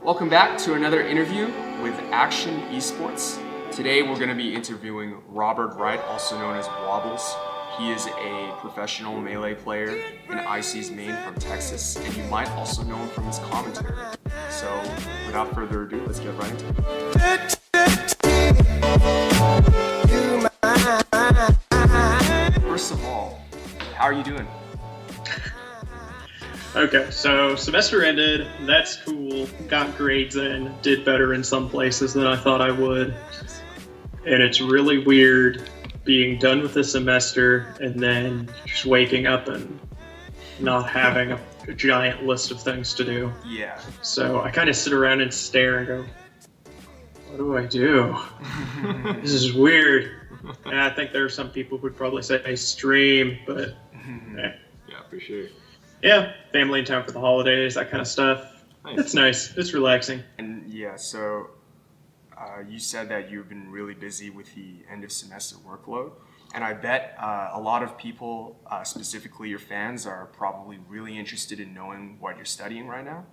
Welcome back to another interview with Akshon Esports. Today we're going to be interviewing Robert Wright, also known as Wobbles. He is a professional Melee player in IC's main from Texas, and you might also know him from his commentary. So without further ado, let's get right into it. First of all, how are you doing? Okay, so semester ended, that's cool, got grades in, did better in some places than I thought I would. And it's really weird being done with the semester and then just waking up and not having a giant list of things to do. Yeah. So I kind of sit around and stare and go, what do I do? This is weird. And I think there are some people who would probably say I stream, but Yeah, for sure. yeah, family in town for the holidays, that kind of stuff. Nice. It's nice. It's relaxing. And yeah, so you said that you've been really busy with the end of semester workload. And I bet a lot of people, specifically your fans, are probably really interested in knowing what you're studying right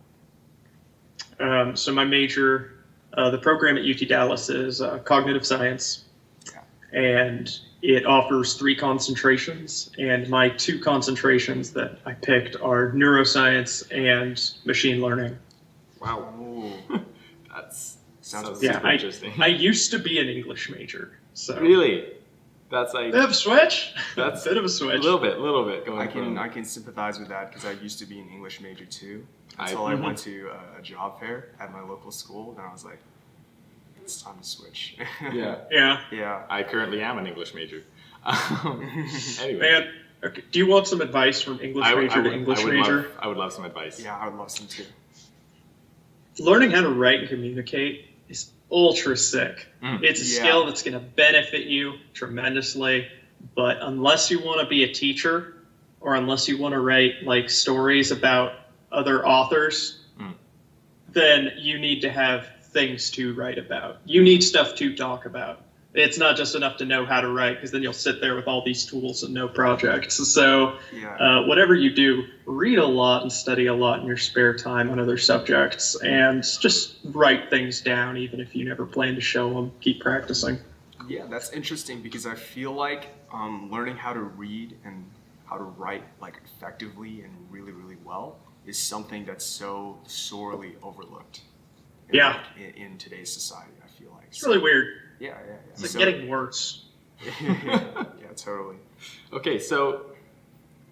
now. So my major, the program at UT Dallas is cognitive science. Yeah. And it offers 3 concentrations, and my 2 concentrations that I picked are neuroscience and machine learning. Wow. Ooh. That's Sounds super I interesting. used to be an English major, so Really? That's like bit of a switch. That's bit of a a switch. little bit going I from. can sympathize with that because I used to be an English major too. I- Until I went to a job fair at my local school, and I was like, it's time to switch. Yeah. Yeah. Yeah. I currently am an English major. Anyway. Man, okay. Do you want some advice from English major to English major? I would love some advice. Yeah, I would love some too. Learning how to write and communicate is ultra sick. Mm. It's a Yeah. skill that's going to benefit you tremendously, but unless you want to be a teacher or unless you want to write like stories about other authors, then you need to have things to write about. You need stuff to talk about. It's not just enough to know how to write, because then you'll sit there with all these tools and no projects. So Yeah. whatever you do, read a lot and study a lot in your spare time on other subjects, and just write things down, even if you never plan to show them. Keep practicing. Yeah, that's interesting because I feel like learning how to read and how to write like effectively and really, really well is something that's so sorely overlooked. Yeah. In today's society, I feel like. It's really weird. Yeah. It's like getting worse. yeah, totally. Okay, so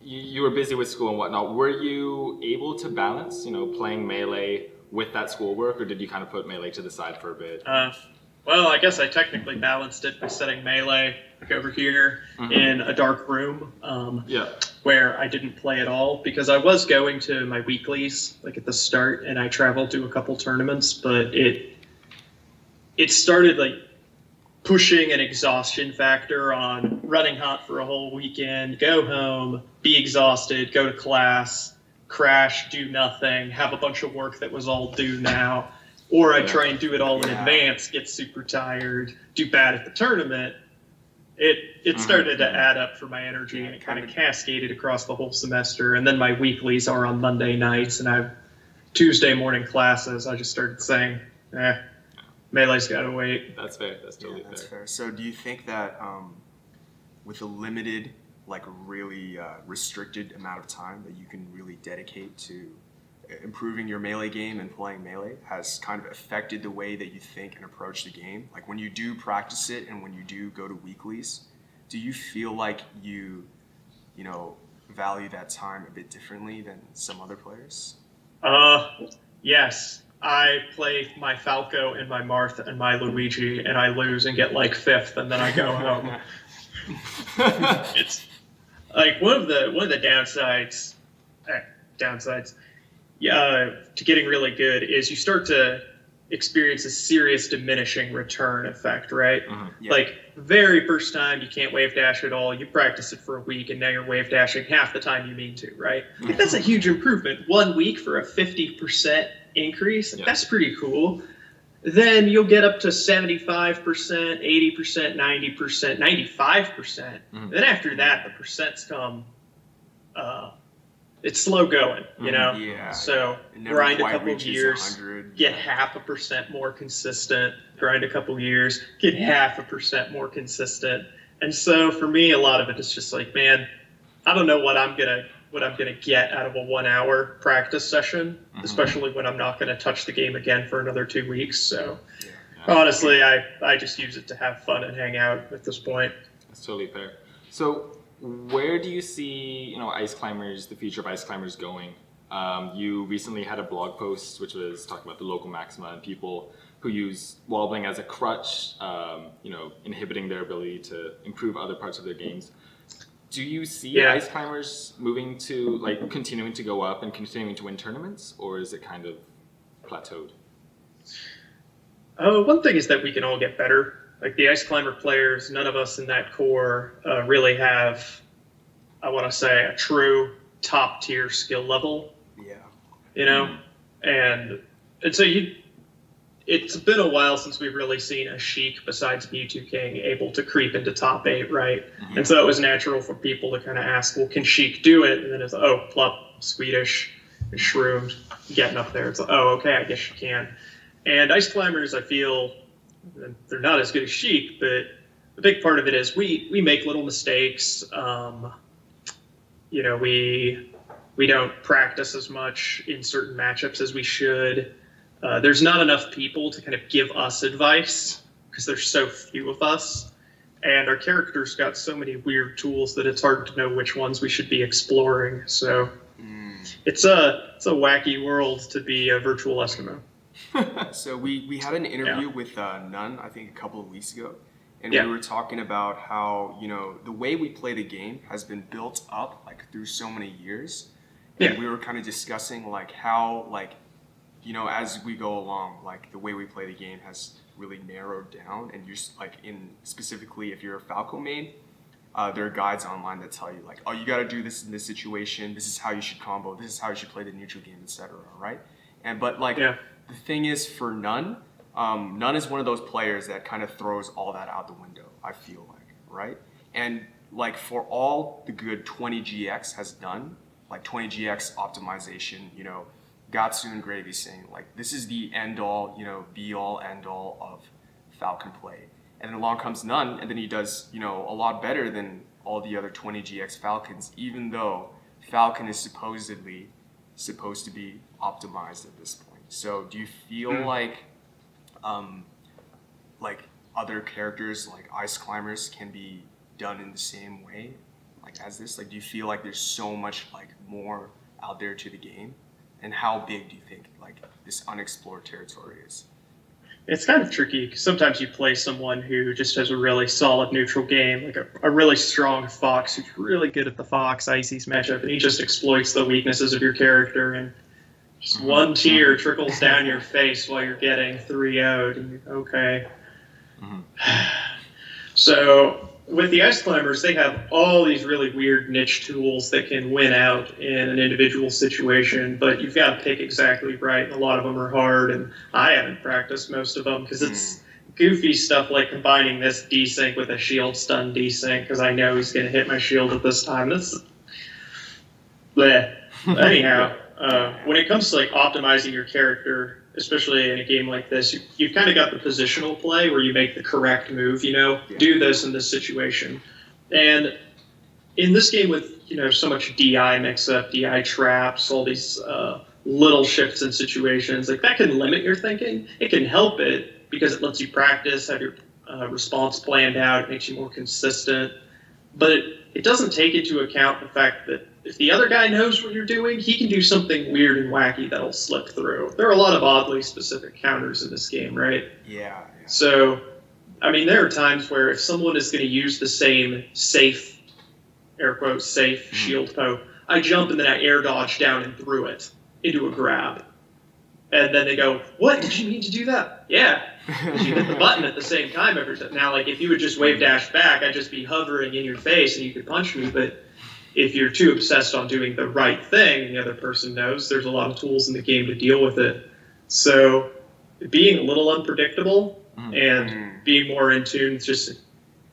you were busy with school and whatnot. Were you able to balance, playing Melee with that schoolwork, or did you kind of put Melee to the side for a bit? Well, I guess I technically balanced it by setting Melee like over here in a dark room where I didn't play at all, because I was going to my weeklies like at the start, and I traveled to a couple tournaments, but it started like pushing an exhaustion factor on running hot for a whole weekend, go home, be exhausted, go to class, crash, do nothing, have a bunch of work that was all due now. Or I'd try and do it all in advance, get super tired, do bad at the tournament. It started to add up for my energy, and it kind of cascaded across the whole semester. And then my weeklies are on Monday nights, and I have Tuesday morning classes. I just started saying, Melee's got to wait. That's fair. That's totally That's fair. fair. So do you think that with a limited, like really restricted amount of time that you can really dedicate to improving your Melee game and playing Melee has kind of affected the way that you think and approach the game? Like when you do practice it and when you do go to weeklies, do you feel like you value that time a bit differently than some other players? Yes. I play my Falco and my Marth and my Luigi, and I lose and get like 5th, and then I go home. It's like one of the downsides to getting really good is you start to experience a serious diminishing return effect, right? Yeah. Like very first time you can't wave dash at all, you practice it for a week, and now you're wave dashing half the time you mean to, right? Like, that's a huge improvement. 1 week for a 50% increase, that's pretty cool. Then you'll get up to 75%, 80%, 90%, 95%. Then after that, the percents come it's slow going, you know? Yeah. So It never grind a quite couple reaches years, 100. get 0.5% more consistent, grind a couple years, get 0.5% more consistent. And so for me, a lot of it is just like, man, I don't know what I'm gonna get out of a 1 hour practice session, especially when I'm not gonna touch the game again for another 2 weeks. So honestly, I just use it to have fun and hang out at this point. That's totally fair. So where do you see, ice climbers, the future of ice climbers going? You recently had a blog post which was talking about the local maxima and people who use wobbling as a crutch, inhibiting their ability to improve other parts of their games. Do you see ice climbers moving to, continuing to go up and continuing to win tournaments, or is it kind of plateaued? One thing is that we can all get better. Like the ice climber players, none of us in that core really have, I want to say, a true top tier skill level. Yeah. And so it's been a while since we've really seen a Sheik besides Mewtwo King able to creep into top 8, right? And so it was natural for people to kind of ask, well, can Sheik do it? And then it's, Plup, Swedish, and Shroomed, getting up there. It's like, okay, I guess you can. And ice climbers, I feel, they're not as good as Sheik, but the big part of it is we make little mistakes. We don't practice as much in certain matchups as we should. There's not enough people to kind of give us advice because there's so few of us. And our characters got so many weird tools that it's hard to know which ones we should be exploring. So it's a wacky world to be a virtual Eskimo. So we had an interview with Nun, I think a couple of weeks ago, and we were talking about how, the way we play the game has been built up through so many years. And we were kind of discussing how as we go along, the way we play the game has really narrowed down, and you're specifically if you're a Falco main, there are guides online that tell you you got to do this in this situation, this is how you should combo, this is how you should play the neutral game, etc. Right? And the thing is, for Nun is one of those players that kind of throws all that out the window, I feel right? And for all the good 20GX has done, 20GX optimization, Gatsu and Gravy saying this is the end all, be all end all of Falcon play. And then along comes Nun, and then he does, a lot better than all the other 20GX Falcons, even though Falcon is supposedly supposed to be optimized at this point. So do you feel other characters ice climbers can be done in the same way as this? Do you feel there's so much more out there to the game? And how big do you think this unexplored territory is? It's kind of tricky because sometimes you play someone who just has a really solid neutral game, a really strong Fox who's really good at the Fox Ices matchup, and he just exploits the weaknesses of your character, and just one tear trickles down your face while you're getting 3-0'd, and you're okay. So with the ice climbers, they have all these really weird niche tools that can win out in an individual situation, but you've got to pick exactly right. And a lot of them are hard, and I haven't practiced most of them because it's goofy stuff like combining this desync with a shield stun desync because I know he's going to hit my shield at this time. That's bleh. Anyhow, when it comes to optimizing your character, especially in a game like this, you've kind of got the positional play where you make the correct move, do this in this situation. And in this game with, so much DI mix-up, DI traps, all these little shifts in situations, that can limit your thinking. It can help it because it lets you practice, have your response planned out, it makes you more consistent. But it doesn't take into account the fact that if the other guy knows what you're doing, he can do something weird and wacky that'll slip through. There are a lot of oddly specific counters in this game, right? Yeah. So, there are times where if someone is going to use the same safe, air quotes, safe shield poke, I jump and then I air dodge down and through it into a grab. And then they go, what? Did you mean to do that? Yeah. Because you hit the button at the same time every time. Now, if you would just wave dash back, I'd just be hovering in your face and you could punch me, but if you're too obsessed on doing the right thing and the other person knows, there's a lot of tools in the game to deal with it. So being a little unpredictable and being more in tune, just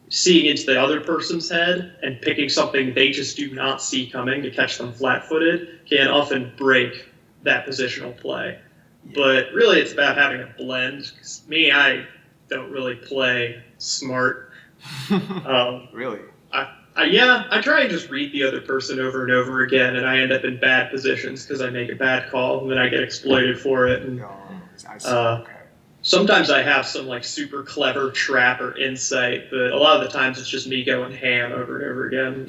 seeing into the other person's head and picking something they just do not see coming to catch them flat-footed can often break that positional play. But really, it's about having a blend. 'Cause me, I don't really play smart. Really? I try and just read the other person over and over again, and I end up in bad positions because I make a bad call, and then I get exploited for it. And Okay. sometimes I have some like super clever trap or insight, but a lot of the times it's just me going ham over and over again.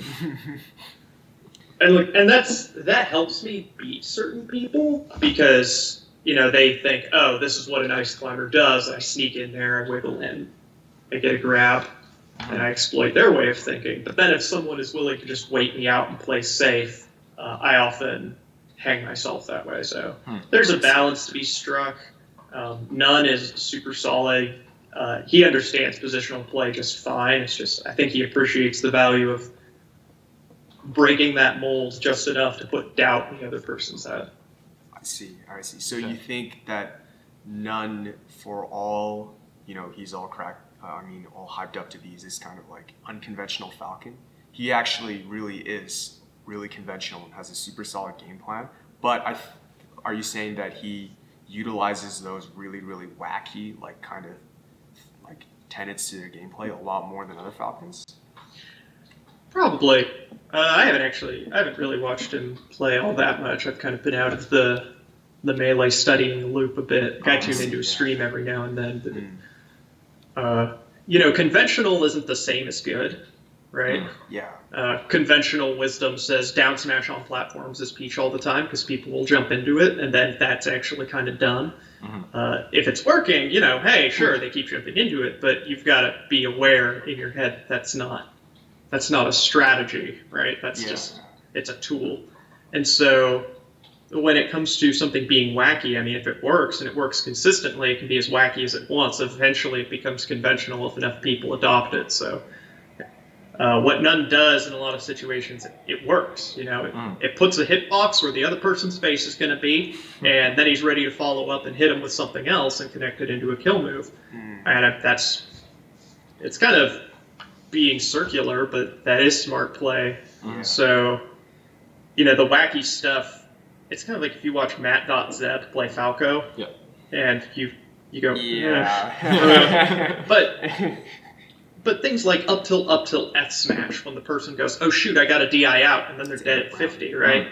And look, and that helps me beat certain people because they think, oh, this is what an ice climber does. I sneak in there, I wiggle in, I get a grab, and I exploit their way of thinking. But then if someone is willing to just wait me out and play safe, I often hang myself that way. So there's a balance to be struck. None is super solid. He understands positional play just fine. It's just I think he appreciates the value of breaking that mold just enough to put doubt in the other person's head. I see. So you think that None, for all, he's all cracked, all hyped up to be this kind of like unconventional Falcon. He actually really is really conventional and has a super solid game plan. But are you saying that he utilizes those really, really wacky, like kind of like tenets to their gameplay a lot more than other Falcons? Probably. I haven't really watched him play all that much. I've kind of been out of the melee studying loop a bit. I tune into a stream every now and then. But, conventional isn't the same as good, right? Yeah. Conventional wisdom says down smash on platforms is peach all the time because people will jump into it, and then that's actually kind of done. If it's working, hey, sure, they keep jumping into it, but you've got to be aware in your head that's not a strategy, right? That's just, it's a tool. And so when it comes to something being wacky, if it works and it works consistently, it can be as wacky as it wants. Eventually it becomes conventional if enough people adopt it. So what None does in a lot of situations, it works. It puts a hitbox where the other person's face is going to be, and then he's ready to follow up and hit him with something else and connect it into a kill move. And it's kind of being circular, but that is smart play. So, the wacky stuff, it's kind of like if you watch Matt.Zeb play Falco, and you go, but things like up till F smash, when the person goes, oh shoot, I got a DI out, and then they're dead at 50, right?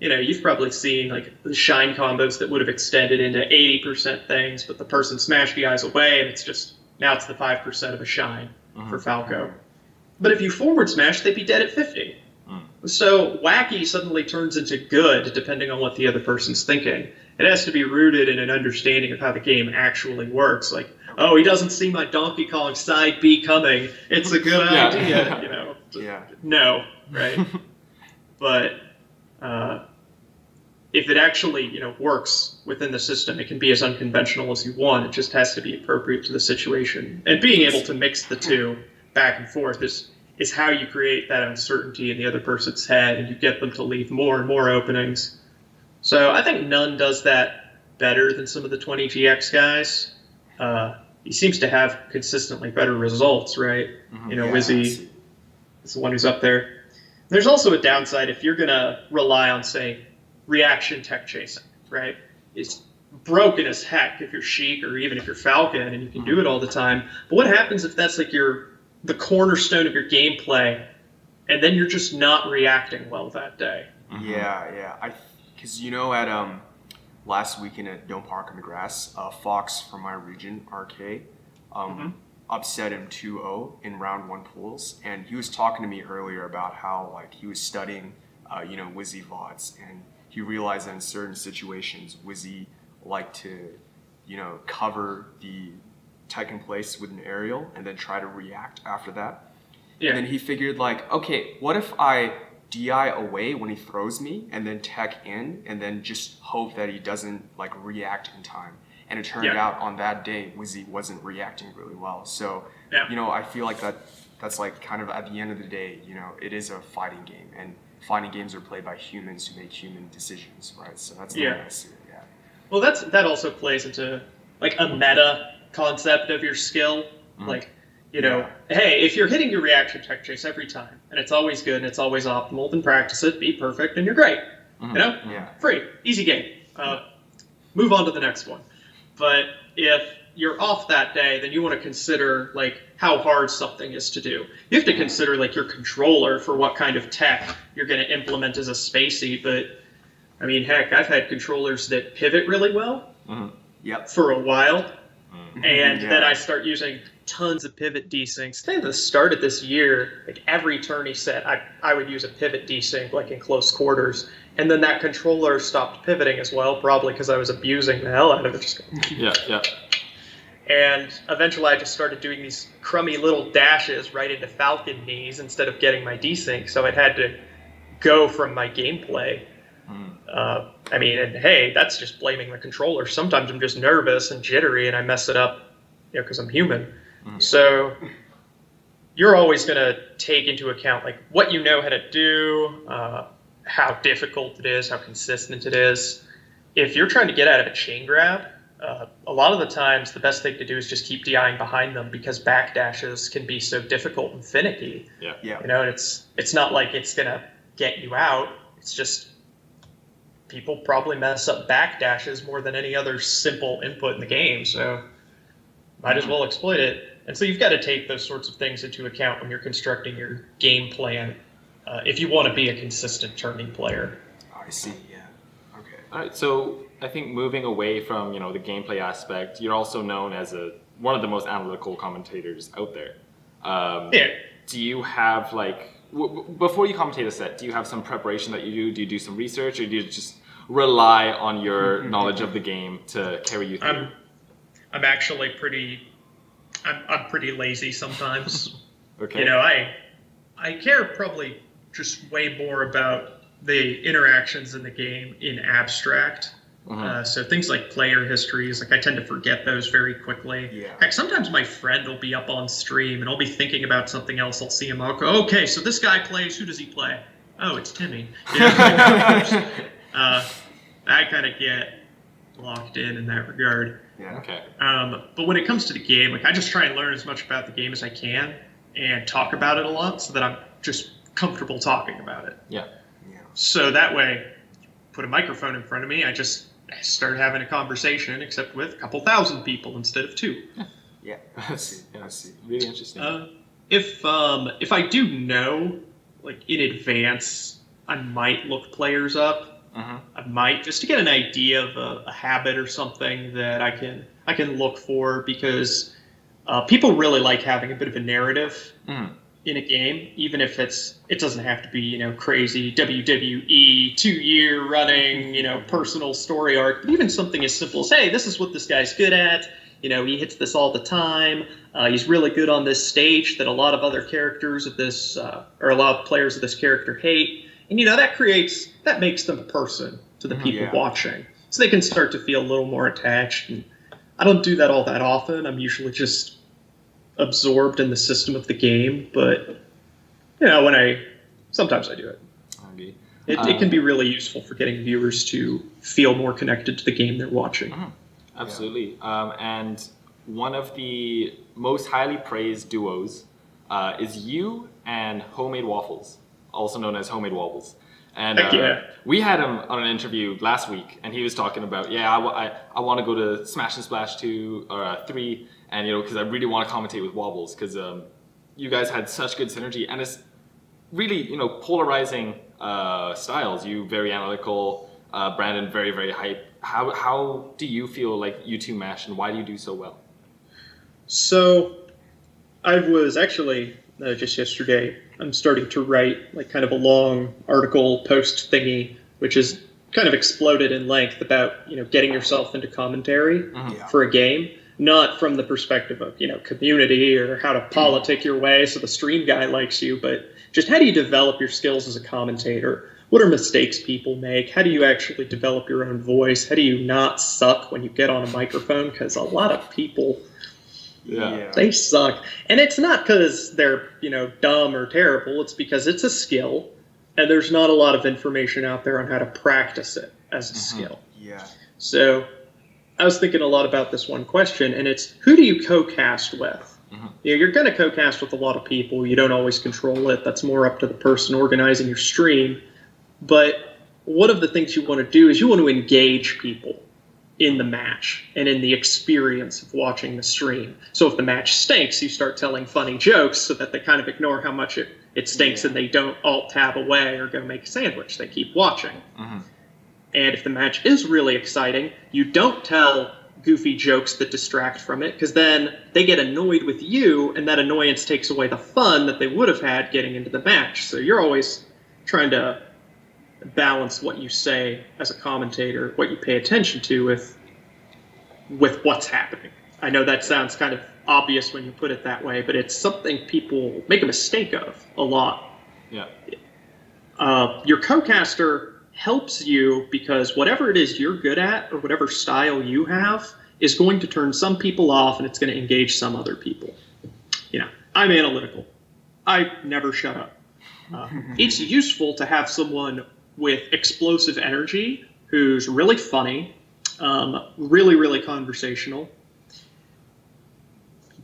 You've probably seen like the shine combos that would have extended into 80% things, but the person smash DIs away, and now it's the 5% of a shine for Falco. But if you forward smash, they'd be dead at 50. So wacky suddenly turns into good depending on what the other person's thinking. It has to be rooted in an understanding of how the game actually works. Like, oh, he doesn't see my Donkey Kong side B coming. It's a good idea, No, right? But if it actually, works within the system, it can be as unconventional as you want. It just has to be appropriate to the situation. And being able to mix the two back and forth is how you create that uncertainty in the other person's head, and you get them to leave more and more openings. So I think None does that better than some of the 20GX guys. He seems to have consistently better results, right? Wizzy is the one who's up there. There's also a downside if you're going to rely on, say, reaction tech chasing, right? It's broken as heck if you're Sheik or even if you're Falcon and you can do it all the time. But what happens if that's like the cornerstone of your gameplay, and then you're just not reacting well that day? Because at last weekend at Dome Park on the Grass, Fox from my region, RK, upset him 2-0 in round 1 pools, and he was talking to me earlier about how like he was studying Wizzy VODs, and he realized that in certain situations Wizzy liked to cover the tech in place with an aerial and then try to react after that. And then he figured like, okay, what if I DI away when he throws me and then tech in and then just hope that he doesn't like react in time? And it turned out on that day Wizzy wasn't reacting really well. So I feel like that's like kind of at the end of the day, it is a fighting game, and fighting games are played by humans who make human decisions, right? So that's the way I see it. Well, that also plays into like a meta concept of your skill. Like You know, hey, if you're hitting your reaction tech chase every time, and it's always good and it's always optimal, then practice it, be perfect, and you're great. You know? Yeah. Free. Easy game. Move on to the next one. But if you're off that day, then you want to consider, like, how hard something is to do. You have to consider, like, your controller for what kind of tech you're going to implement as a spacey. But, I mean, heck, I've had controllers that pivot really well for a while. And then I start using tons of pivot desyncs. I think at the start of this year, like every tourney set, I would use a pivot desync, like in close quarters. And then that controller stopped pivoting as well, probably because I was abusing the hell out of it. And eventually I just started doing these crummy little dashes right into Falcon knees instead of getting my desync. So it had to go from my gameplay. I mean, and hey, that's just blaming the controller. Sometimes I'm just nervous and jittery and I mess it up, you know, because I'm human. So you're always going to take into account like what you know how to do, how difficult it is, how consistent it is. If you're trying to get out of a chain grab, a lot of the times the best thing to do is just keep DIing behind them because backdashes can be so difficult and finicky. You know, and it's not like it's going to get you out. It's just people probably mess up backdashes more than any other simple input in the game, so might as well exploit it. And so you've got to take those sorts of things into account when you're constructing your game plan if you want to be a consistent tourney player. I see, okay. All right, so I think moving away from, you know, the gameplay aspect, you're also known as one of the most analytical commentators out there. Do you have, like, before you commentate a set, do you have some preparation that you do? Do you do some research, or do you just rely on your knowledge of the game to carry you through? I'm actually I'm pretty lazy sometimes. Okay. You know, I care probably just way more about the interactions in the game in abstract. So things like player histories, like I tend to forget those very quickly. Heck, sometimes my friend will be up on stream and I'll be thinking about something else. I'll see him. I'll go, okay, so this guy plays. Who does he play? Oh, it's Timmy. You know, I kind of get locked in that regard. Okay. But when it comes to the game, like I just try and learn as much about the game as I can and talk about it a lot so that I'm just comfortable talking about it. So that way, put a microphone in front of me, I just start having a conversation, except with a couple thousand people instead of 2. I see. Really interesting. If I do know, like in advance, I might look players up. I might, just to get an idea of a habit or something that I can look for, because people really like having a bit of a narrative in a game, even if it doesn't have to be, you know, crazy WWE 2-year running, you know, personal story arc, but even something as simple as, hey, this is what this guy's good at. You know, he hits this all the time. He's really good on this stage that a lot of other characters of this, or a lot of players of this character hate. And, you know, that makes them a person to the people watching. So they can start to feel a little more attached. And I don't do that all that often. I'm usually just absorbed in the system of the game. But, you know, sometimes I do it. It can be really useful for getting viewers to feel more connected to the game they're watching. Absolutely. And one of the most highly praised duos is you and HomeMadeWaffles, also known as HomeMadeWaffles. And we had him on an interview last week, and he was talking about, I want to go to Smash and Splash 2 or 3, and, you know, because I really want to commentate with Wobbles, because you guys had such good synergy, and it's really, you know, polarizing styles. You very analytical, Brandon very, very hype. How do you feel like you two mesh, and why do you do so well? So I was actually just yesterday, I'm starting to write like kind of a long article post thingy, which is kind of exploded in length about, you know, getting yourself into commentary for a game, not from the perspective of, you know, community or how to politic your way so the stream guy likes you, but just how do you develop your skills as a commentator? What are mistakes people make? How do you actually develop your own voice? How do you not suck when you get on a microphone? Because a lot of people, they suck. And it's not because they're, you know, dumb or terrible. It's because it's a skill, and there's not a lot of information out there on how to practice it as a skill. So I was thinking a lot about this one question, and it's, who do you co-cast with? You're going to co-cast with a lot of people. You don't always control it. That's more up to the person organizing your stream. But one of the things you want to do is you want to engage people in the match and in the experience of watching the stream. So if the match stinks, you start telling funny jokes so that they kind of ignore how much it stinks and they don't alt-tab away or go make a sandwich. They keep watching. And if the match is really exciting, you don't tell goofy jokes that distract from it, because then they get annoyed with you, and that annoyance takes away the fun that they would have had getting into the match. So you're always trying to balance what you say as a commentator, what you pay attention to with what's happening. I know that sounds kind of obvious when you put it that way, but it's something people make a mistake of a lot. Yeah. Your co-caster helps you because whatever it is you're good at or whatever style you have is going to turn some people off and it's going to engage some other people. I'm analytical. I never shut up. It's useful to have someone with explosive energy who's really funny, really, really conversational.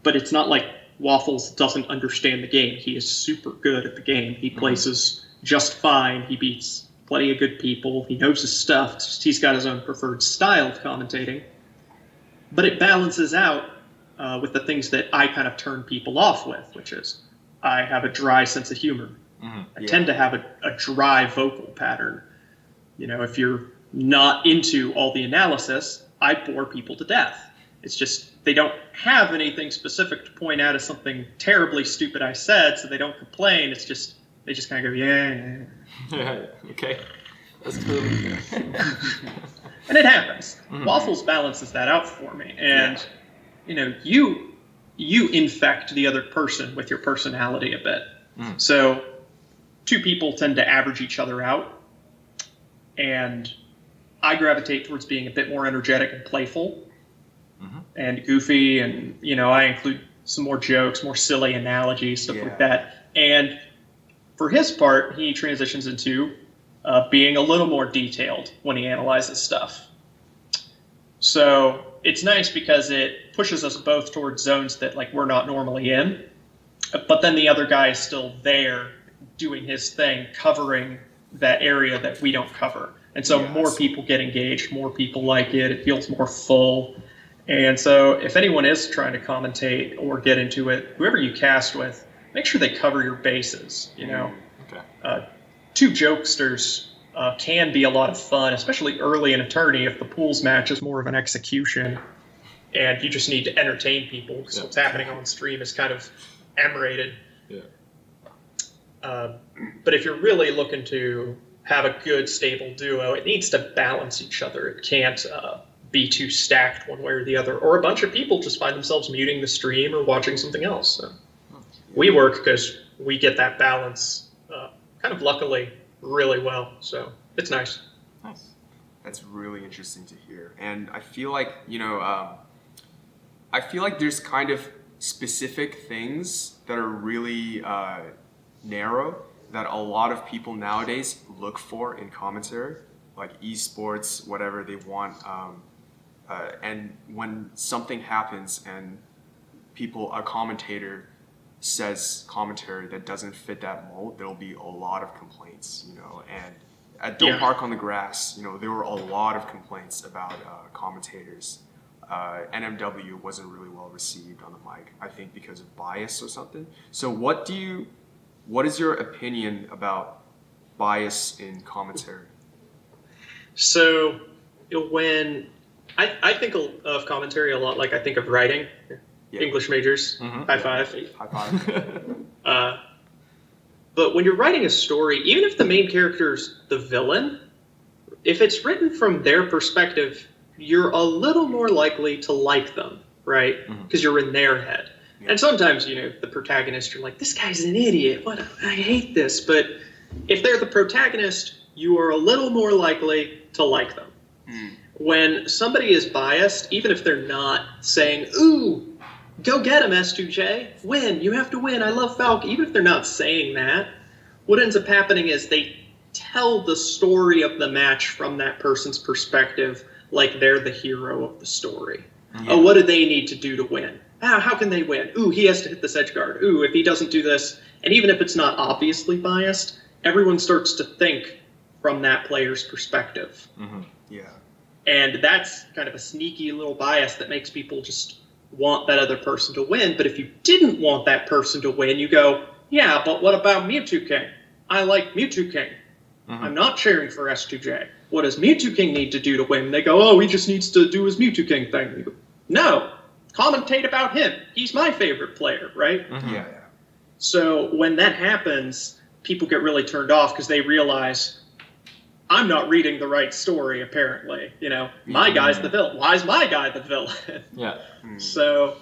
But it's not like Waffles doesn't understand the game. He is super good at the game. He places just fine. He beats plenty of good people. He knows his stuff. It's just he's got his own preferred style of commentating. But it balances out with the things that I kind of turn people off with, which is I have a dry sense of humor. I tend to have a dry vocal pattern. If you're not into all the analysis, I bore people to death. It's just they don't have anything specific to point out as something terribly stupid I said, so they don't complain. It's just they just kind of go, yeah. Okay. That's cool. And it happens. Waffles balances that out for me. And, you infect the other person with your personality a bit. So two people tend to average each other out. And I gravitate towards being a bit more energetic and playful and goofy. And, I include some more jokes, more silly analogies, stuff like that. And for his part, he transitions into being a little more detailed when he analyzes stuff. So it's nice because it pushes us both towards zones that we're not normally in, but then the other guy is still there doing his thing, covering that area that we don't cover. And so more people get engaged, more people like it, it feels more full. And so if anyone is trying to commentate or get into it, whoever you cast with, make sure they cover your bases, Okay. Two jokesters can be a lot of fun, especially early in a tourney if the pools match is more of an execution and you just need to entertain people because what's happening on stream is kind of M-rated. But if you're really looking to have a good, stable duo, it needs to balance each other. It can't be too stacked one way or the other, or a bunch of people just find themselves muting the stream or watching something else. So we work because we get that balance kind of luckily really well. So it's nice. Nice. That's really interesting to hear. And I feel like, I feel like there's kind of specific things that are really narrow that a lot of people nowadays look for in commentary, like esports, whatever they want. And when something happens and a commentator says commentary that doesn't fit that mold, there'll be a lot of complaints, and at Don't Park on the Grass, there were a lot of complaints about commentators. NMW wasn't really well received on the mic, I think because of bias or something. So what is your opinion about bias in commentary? So when I think of commentary a lot like I think of writing. English majors, high five. But when you're writing a story, even if the main character's the villain, if it's written from their perspective, you're a little more likely to like them, right? Because you're in their head. And sometimes, the protagonist, you're like, this guy's an idiot. I hate this. But if they're the protagonist, you are a little more likely to like them. When somebody is biased, even if they're not saying, ooh, go get him, S2J. Win. You have to win. I love Falcon. Even if they're not saying that, what ends up happening is they tell the story of the match from that person's perspective like they're the hero of the story. What do they need to do to win? how can they win? Ooh, he has to hit this edge guard. Ooh, if he doesn't do this, and even if it's not obviously biased, everyone starts to think from that player's perspective. Yeah. And that's kind of a sneaky little bias that makes people just want that other person to win. But if you didn't want that person to win, you go, yeah, but what about Mewtwo King? I like Mewtwo King. I'm not cheering for S2J. What does Mewtwo King need to do to win? They go, oh, he just needs to do his Mewtwo King thing. You go, no, commentate about him. He's my favorite player, right? Yeah. So when that happens, people get really turned off because they realize, I'm not reading the right story, apparently. My guy's the villain. Why is my guy the villain? Yeah. So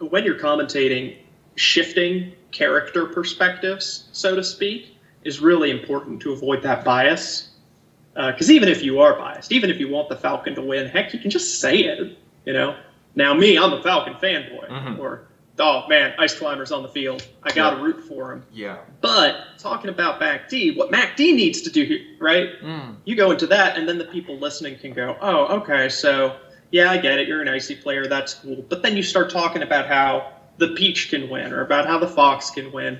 when you're commentating, shifting character perspectives, so to speak, is really important to avoid that bias. Because even if you are biased, even if you want the Falcon to win, heck, you can just say it, Now me, I'm a Falcon fanboy. Or, oh man, Ice Climber's on the field. I got to root for him. Yeah. But talking about MacD, what MacD needs to do here, right? You go into that, and then the people listening can go, oh, okay, so yeah, I get it. You're an Icy player. That's cool. But then you start talking about how the Peach can win or about how the Fox can win,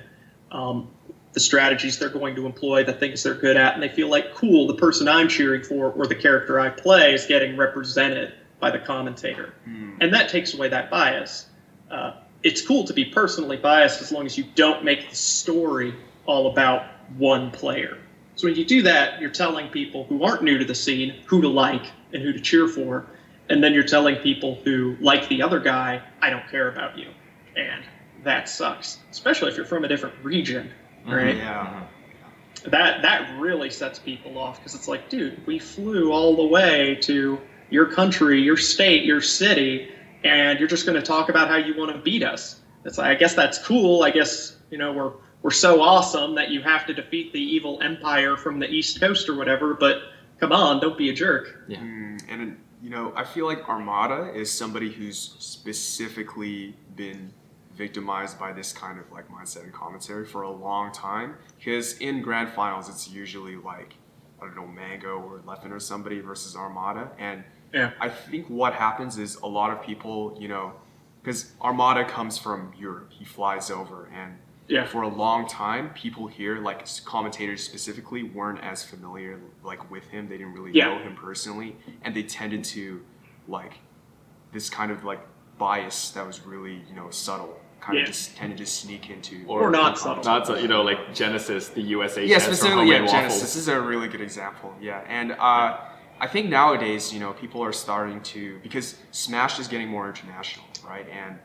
the strategies they're going to employ, the things they're good at, and they feel like, cool, the person I'm cheering for or the character I play is getting represented by the commentator. And that takes away that bias. It's cool to be personally biased as long as you don't make the story all about one player. So when you do that, you're telling people who aren't new to the scene who to like and who to cheer for, and then you're telling people who like the other guy, I don't care about you. And that sucks, especially if you're from a different region, right? Yeah. That really sets people off because it's like, dude, we flew all the way to your country, your state, your city, and you're just going to talk about how you want to beat us. It's like, I guess that's cool. I guess, we're so awesome that you have to defeat the evil empire from the East Coast or whatever, but come on, don't be a jerk. Yeah. And, I feel like Armada is somebody who's specifically been victimized by this kind of like mindset and commentary for a long time. Because in grand finals, it's usually like, I don't know, Mango or Leffen or somebody versus Armada. And Yeah. I think what happens is a lot of people, because Armada comes from Europe, he flies over, and for a long time, people here, like commentators specifically, weren't as familiar like with him. They didn't really know him personally, and they tended to like this kind of like bias that was really subtle, kind of just tended to sneak into or not subtle. Not so, like Genesis, the USA. Yeah, specifically, Genesis. This is a really good example. Yeah, and I think nowadays, people are starting to, because Smash is getting more international, right? And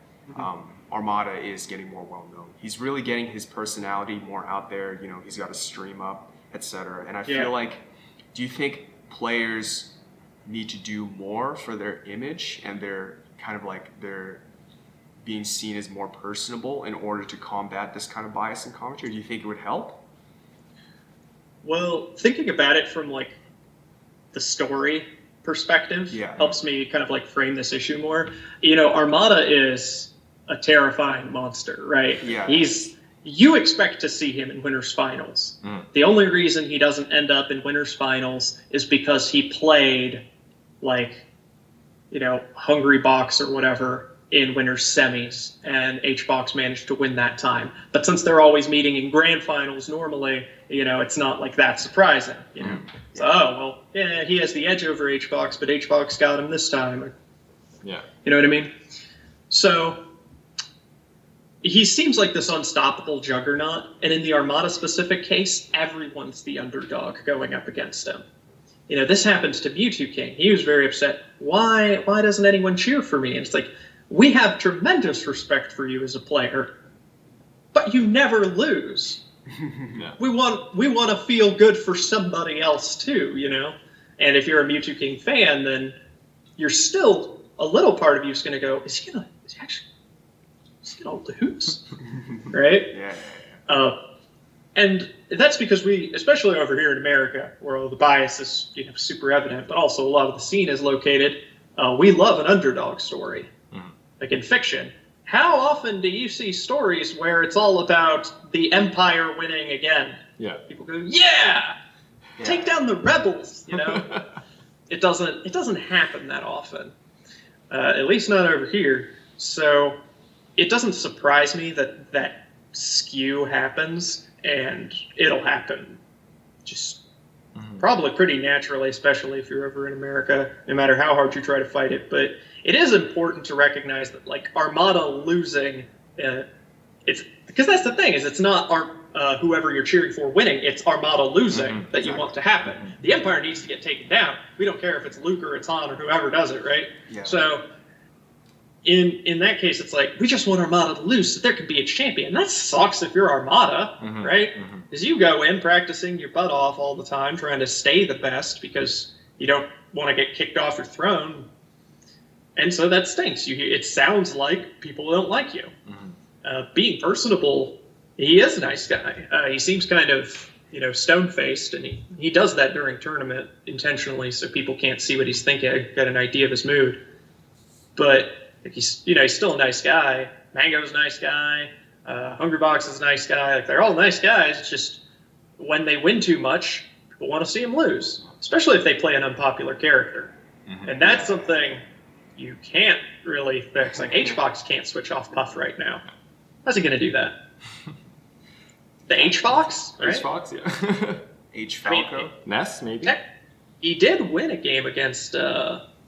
Armada is getting more well-known. He's really getting his personality more out there. He's got a stream up, etc. And I feel like, do you think players need to do more for their image and their kind of like their being seen as more personable in order to combat this kind of bias in commentary? Do you think it would help? Well, thinking about it from like the story perspective helps me kind of like frame this issue more. Armada is a terrifying monster, right? Yeah. You expect to see him in winners finals. The only reason he doesn't end up in winners finals is because he played like, Hungry Box or whatever in winners semis, and HBox managed to win that time. But since they're always meeting in grand finals normally, it's not like that surprising. So, he has the edge over HBox, but HBox got him this time. Yeah. You know what I mean? So he seems like this unstoppable juggernaut, and in the Armada specific case, everyone's the underdog going up against him. This happens to Mewtwo King. He was very upset. Why doesn't anyone cheer for me? And it's like, we have tremendous respect for you as a player, but you never lose. We want to feel good for somebody else too, And if you're a Mewtwo King fan, then you're still, a little part of you is going to go, is he gonna lose? Right? Yeah. And that's because we, especially over here in America, where the bias is super evident, but also a lot of the scene is located, we love an underdog story. Like in fiction, how often do you see stories where it's all about the Empire winning again? Yeah. People go, take down the rebels, It doesn't happen that often. At least not over here. So it doesn't surprise me that that skew happens, and it'll happen just probably pretty naturally, especially if you're over in America, no matter how hard you try to fight it. But it is important to recognize that, like, Armada losing, it's because that's the thing, is it's not whoever you're cheering for winning, it's Armada losing that you want to happen. The Empire needs to get taken down. We don't care if it's Luke or it's Han or whoever does it, right? Yeah. So in that case, it's like, we just want Armada to lose so there can be a champion. That sucks if you're Armada, right? Because you go in practicing your butt off all the time, trying to stay the best because you don't want to get kicked off your throne. And so that stinks. It sounds like people don't like you. Being personable, he is a nice guy. He seems kind of, stone-faced, and he does that during tournament intentionally so people can't see what he's thinking, get an idea of his mood. But he's still a nice guy. Mango's a nice guy. Hungrybox is a nice guy. Like, they're all nice guys. It's just when they win too much, people want to see them lose, especially if they play an unpopular character. And that's something you can't really fix. Like, H-Fox can't switch off Puff right now. How's he going to do that? The H-Fox? Right? H-Fox, yeah. H-Falco? Ness, maybe? He did win a game against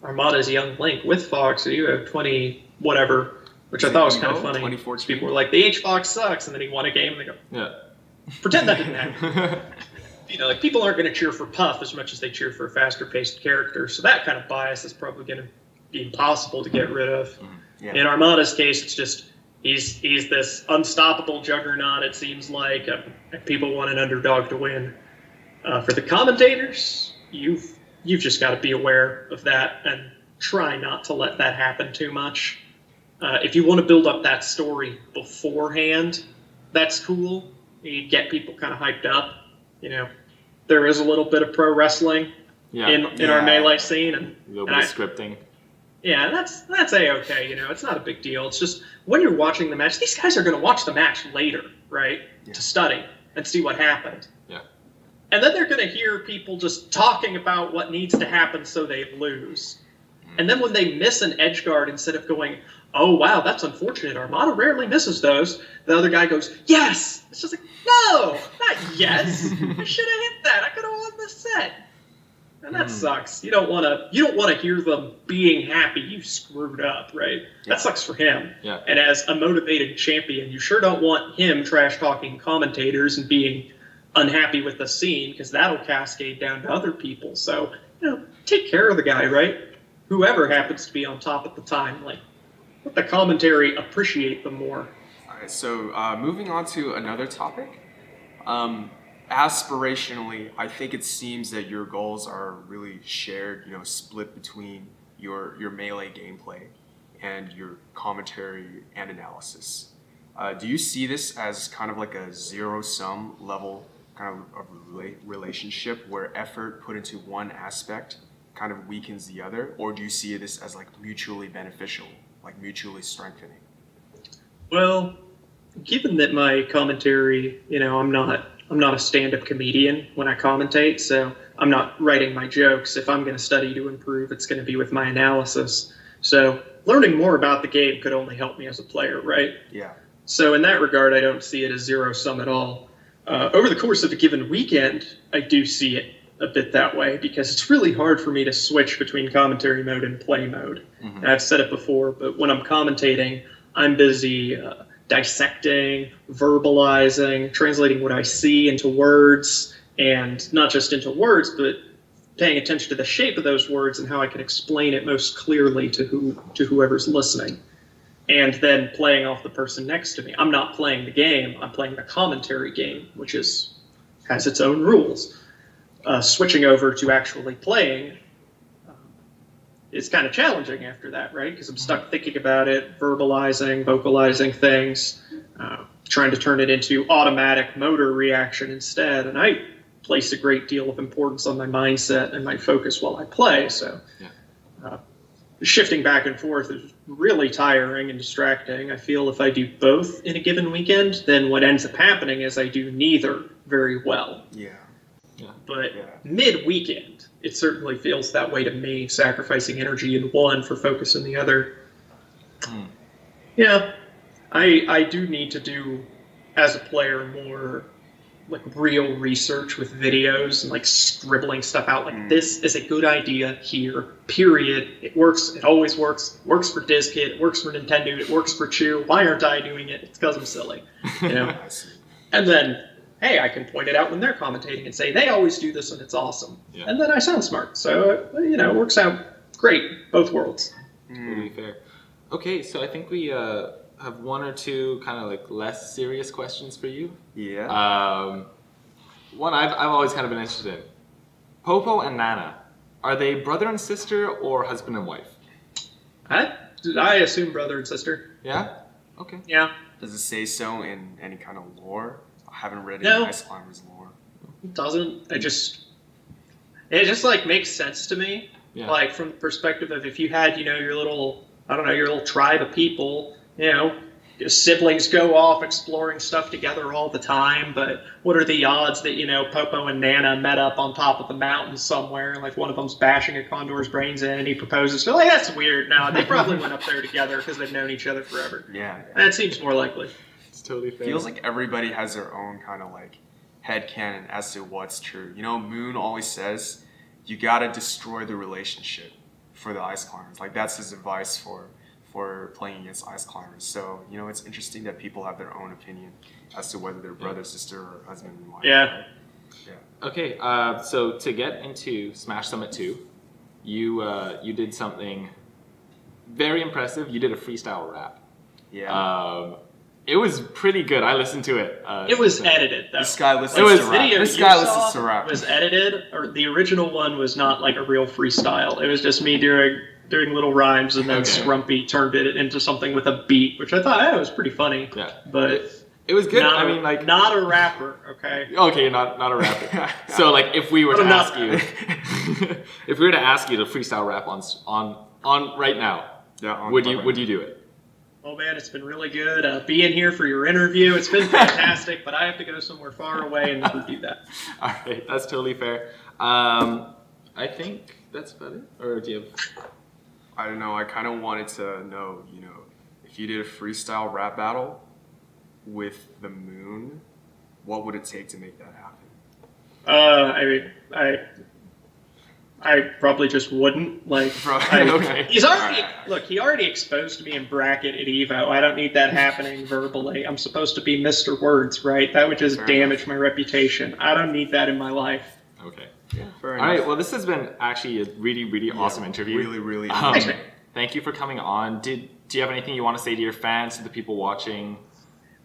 Armada's Young Link with Fox, so you have 20 whatever, which I thought was kind of funny. 2014. People were like, the H-Fox sucks, and then he won a game, and they go, pretend that didn't happen. Like, people aren't going to cheer for Puff as much as they cheer for a faster-paced character, so that kind of bias is probably going to be impossible to get rid of. In Armada's case, it's just, he's this unstoppable juggernaut, it seems like. People want an underdog to win. For the commentators, you've just got to be aware of that and try not to let that happen too much. If you want to build up that story beforehand, that's cool. You get people kind of hyped up. There is a little bit of pro wrestling in our Melee scene. And a little bit of scripting. Yeah, that's A-okay, it's not a big deal. It's just, when you're watching the match, these guys are going to watch the match later, right? To study and see what happened. And then they're going to hear people just talking about what needs to happen so they lose. And then when they miss an edge guard, instead of going, oh, wow, that's unfortunate, Armada rarely misses those, the other guy goes, yes! It's just like, no, not yes. I should have hit that. I could have won the set. And that sucks. You don't want to hear them being happy you screwed up, right? That sucks for him. And as a motivated champion, you sure don't want him trash-talking commentators and being unhappy with the scene, because that'll cascade down to other people. So, take care of the guy, right? Whoever happens to be on top at the time, like, let the commentary appreciate them more. All right, so moving on to another topic. Aspirationally, I think it seems that your goals are really shared, split between your Melee gameplay and your commentary and analysis. Do you see this as kind of like a zero-sum level kind of relationship where effort put into one aspect kind of weakens the other, or do you see this as like mutually beneficial, like mutually strengthening? Well, given that my commentary, I'm not a stand-up comedian when I commentate, so I'm not writing my jokes. If I'm going to study to improve, it's going to be with my analysis. So learning more about the game could only help me as a player, right? Yeah. So in that regard, I don't see it as zero-sum at all. Over the course of a given weekend, I do see it a bit that way, because it's really hard for me to switch between commentary mode and play mode. And I've said it before, but when I'm commentating, I'm busy dissecting, verbalizing, translating what I see into words, and not just into words, but paying attention to the shape of those words and how I can explain it most clearly to whoever's listening. And then playing off the person next to me. I'm not playing the game, I'm playing the commentary game, which has its own rules. Switching over to actually playing is kind of challenging after that, right? Because I'm stuck thinking about it, verbalizing, vocalizing things, trying to turn it into automatic motor reaction instead. And I place a great deal of importance on my mindset and my focus while I play. So shifting back and forth is really tiring and distracting. I feel if I do both in a given weekend, then what ends up happening is I do neither very well. But mid-weekend, it certainly feels that way to me, sacrificing energy in one for focus in the other. Yeah. I do need to do, as a player, more like real research with videos and like scribbling stuff out. Like, this is a good idea here, period. It works. It always works. It works for DizKid. It works for Nintendo. It works for Chew. Why aren't I doing it? It's because I'm silly. You know? And then, hey, I can point it out when they're commentating and say, they always do this and it's awesome. Yeah. And then I sound smart. So, you know, it works out great, both worlds. Totally fair. Okay, so I think we have one or two kind of like less serious questions for you. Yeah. One I've always kind of been interested in. Popo and Nana, are they brother and sister or husband and wife? I assume brother and sister. Yeah? Okay. Yeah. Does it say so in any kind of lore? I haven't read any Ice Climbers lore. It doesn't. It just like makes sense to me. Yeah. Like, from the perspective of, if you had, you know, your little tribe of people, you know, your siblings go off exploring stuff together all the time, but what are the odds that, you know, Popo and Nana met up on top of the mountain somewhere, like one of them's bashing a condor's brains in and he proposes? So, like, that's weird. No, they probably went up there together because they've known each other forever. Yeah. That seems more likely. It's totally fair. Feels like everybody has their own kind of like headcanon as to what's true. You know, Moon always says, you gotta destroy the relationship for the Ice Climbers. Like, that's his advice for playing against Ice Climbers. So, you know, it's interesting that people have their own opinion as to whether they're brother, sister, or husband and wife. Yeah. Right? Yeah. Okay, so to get into Smash Summit 2, you did something very impressive. You did a freestyle rap. Yeah. It was pretty good. I listened to it. It was edited, though. This guy listens to rap. This guy listens to rap. It was edited, or the original one was not like a real freestyle. It was just me doing little rhymes, and then Scrumpy turned it into something with a beat, which I thought was pretty funny. Yeah. But it was good. I mean, like, not a rapper, okay? Okay, not a rapper. So, like, if we were to ask you, if we were to ask you to freestyle rap on right now, would you do it? Oh man, it's been really good being here for your interview. It's been fantastic, but I have to go somewhere far away and never do that. All right, that's totally fair. I think that's about it. Or do you have? I don't know. I kind of wanted to know, you know, if you did a freestyle rap battle with the Moon, what would it take to make that happen? I probably just wouldn't. Like, okay. He already exposed me in bracket at Evo. I don't need that happening verbally. I'm supposed to be Mr. Words, right? That would just damage my reputation. I don't need that in my life. Okay. Yeah, fair enough. All right. Well, this has been actually a really, really awesome interview. Really, really. Thank you for coming on. Do you have anything you want to say to your fans, to the people watching?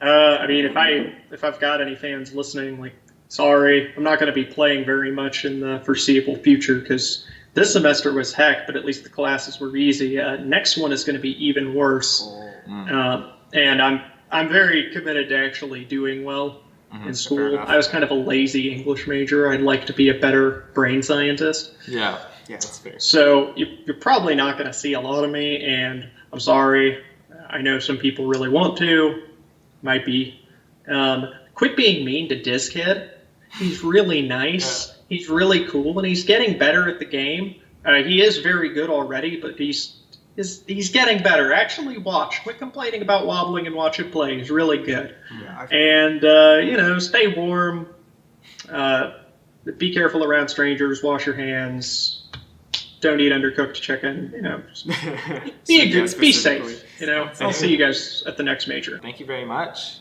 I mean, if I've got any fans listening, like, sorry, I'm not going to be playing very much in the foreseeable future because this semester was heck, but at least the classes were easy. Next one is going to be even worse, and I'm very committed to actually doing well in school. I was kind of a lazy English major. I'd like to be a better brain scientist. Yeah, that's fair. So you're probably not going to see a lot of me, and I'm sorry. I know some people really want to. Might be. Quit being mean to DizKid. He's really nice. Yeah. He's really cool, and he's getting better at the game. He is very good already, but he's getting better. Actually, watch. Quit complaining about wobbling and watch him play. He's really good. Yeah, and stay warm. Be careful around strangers. Wash your hands. Don't eat undercooked chicken. Be safe. I'll see you guys at the next major. Thank you very much.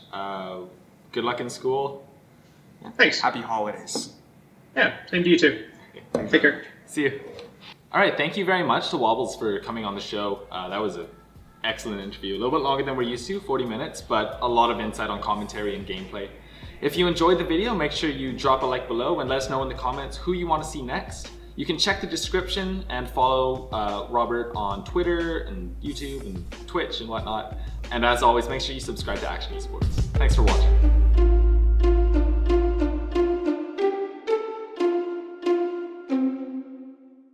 Good luck in school. Thanks. Happy holidays. Yeah, same to you too. Okay. Take care. See you. All right, thank you very much to Wobbles for coming on the show. That was an excellent interview. A little bit longer than we're used to, 40 minutes, but a lot of insight on commentary and gameplay. If you enjoyed the video, make sure you drop a like below and let us know in the comments who you want to see next. You can check the description and follow Robert on Twitter and YouTube and Twitch and whatnot. And as always, make sure you subscribe to Akshon Esports. Thanks for watching.